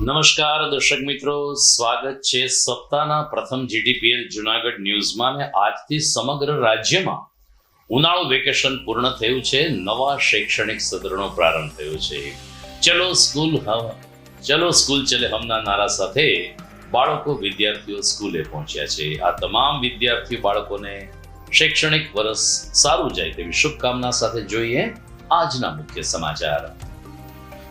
નમસ્કાર દર્શક મિત્રો, સ્વાગત છે સપ્તાહના પ્રથમ જીટીપીએલ જુનાગઢ ન્યૂઝમાં ને આજથી સમગ્ર રાજ્યમાં ઉનાળુ વેકેશન પૂર્ણ થયું છે. નવા શૈક્ષણિક સત્રનો પ્રારંભ થયો છે. ચલો સ્કૂલ ચલે હમના નારા સાથે બાળકો વિદ્યાર્થીઓ સ્કૂલે પહોંચ્યા છે. આ તમામ વિદ્યાર્થીઓ બાળકોને શૈક્ષણિક વર્ષ સારું જાય તેવી શુભકામના સાથે જોઈએ આજના મુખ્ય સમાચાર.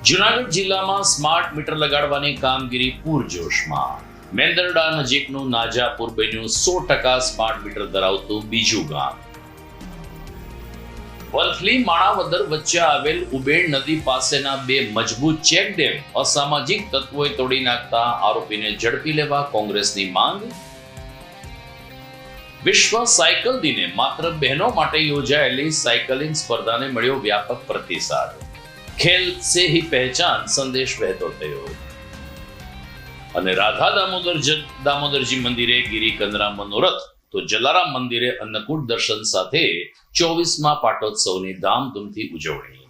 જુનાગઢ જિલ્લામાં સ્માર્ટ મીટર લગાડવાની કામગીરી પૂરજોશમાં. મેંદરડા નજીકનું નાજાપુર બન્યું 100% સ્માર્ટ મીટર ધરાવતું બીજું ગામ. વલથલી માણાવદર વચ્ચે આવેલ ઉબેણ નદી પાસેના બે મજબૂત ચેકડેમ અસામાજિક તત્વોએ તોડી નાખતા આરોપીને ઝડપી લેવા કોંગ્રેસની માંગ. વિશ્વ સાયકલ દિને માત્ર બહેનો માટે યોજાયેલી સાયકલિંગ સ્પર્ધાને મળ્યો વ્યાપક પ્રતિસાદ. ખેલ સે હી પહેચાન સંદેશ વહેતો થયો. અને રાધા દામોદરજી મંદિરે ગિરિકંદરા મનોરથ તો જલારામ મંદિરે અન્નકૂટ દર્શન સાથે 24મા પાટોત્સવની ધામધૂમથી ઉજવણી.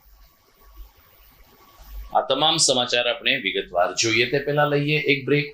આ તમામ સમાચાર આપણે વિગતવાર જોઈએ તે પહેલા લઈએ એક બ્રેક.